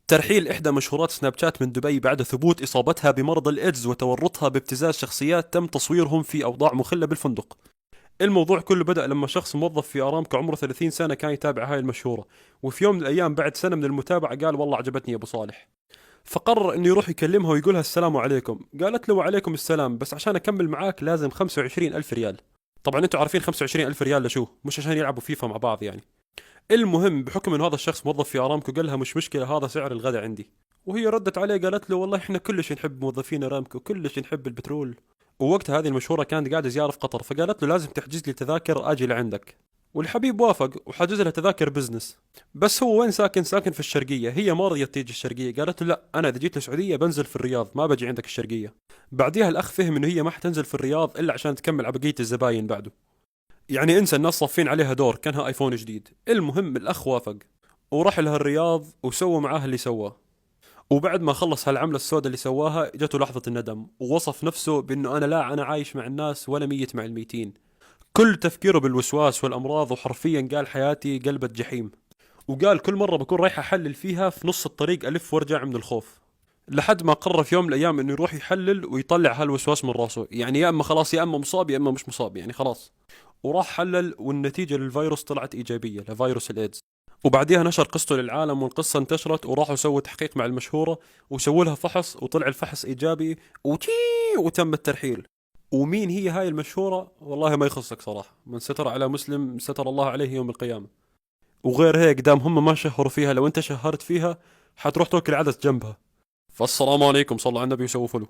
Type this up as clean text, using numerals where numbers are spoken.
ترحيل إحدى مشهورات سناب شات من دبي بعد ثبوت إصابتها بمرض الإيدز وتورطها بابتزاز شخصيات تم تصويرهم في أوضاع مخلة بالفندق. الموضوع كله بدأ لما شخص موظف في أرامكو عمره 30 سنة كان يتابع هاي المشهورة، وفي يوم من الأيام بعد سنة من المتابعة قال والله عجبتني يا أبو صالح. فقرر إنه يروح يكلمها ويقولها السلام عليكم. قالت له وعليكم السلام، بس عشان أكمل معاك لازم 25 ألف ريال. طبعا انتوا عارفين 25 ألف ريال لشو، مش عشان يلعبوا فيفا مع بعض يعني. المهم بحكم انه هذا الشخص موظف في ارامكو قال لها مش مشكله، هذا سعر الغداء عندي. وهي ردت عليه قالت له والله احنا كلش نحب موظفين ارامكو، كلش نحب البترول. ووقتها هذه المشهوره كانت قاعده زياره في قطر، فقالت له لازم تحجز لي تذاكر اجي لعندك. والحبيب وافق وحجز لها تذاكر بزنس. بس هو وين ساكن؟ ساكن في الشرقيه، هي ما رضيت تيجي الشرقيه، قالت له لا انا اذا جيت السعوديه بنزل في الرياض، ما بجي عندك الشرقيه. بعديها الاخ فهم انه هي ما حتنزل في الرياض الا عشان تكمل على بقيه الزباين بعده. يعني انسى، الناس صافين عليها دور كانها ايفون جديد. المهم الاخ وافق وراح لها الرياض وسوى معاه اللي سواه. وبعد ما خلص هالعملة السوداء اللي سواها جته لحظة الندم، ووصف نفسه بانه انا لا انا عايش مع الناس ولا ميت مع الميتين. كل تفكيره بالوسواس والامراض، وحرفيا قال حياتي قلبت جحيم. وقال كل مرة بكون رايح احلل فيها في نص الطريق الف وارجع من الخوف. لحد ما قرر في يوم من الايام انه يروح يحلل ويطلع هالوسواس من راسه، يعني يا اما خلاص يا اما مصاب يا اما مش مصاب يعني خلاص. وراح حلل والنتيجة للفيروس طلعت إيجابية لفيروس الإيدز. وبعديها نشر قصته للعالم والقصة انتشرت، وراحوا سووا تحقيق مع المشهورة وسووا لها فحص وطلع الفحص إيجابي وتي وتم الترحيل. ومين هي هاي المشهورة؟ والله ما يخصك صراحة، من ستر على مسلم ستر الله عليه يوم القيامة. وغير هيك دام هم ما شهروا فيها، لو انت شهرت فيها حتروح توكل عدس جنبها. فالسلام عليكم، صلوا على النبي وسووا فلو.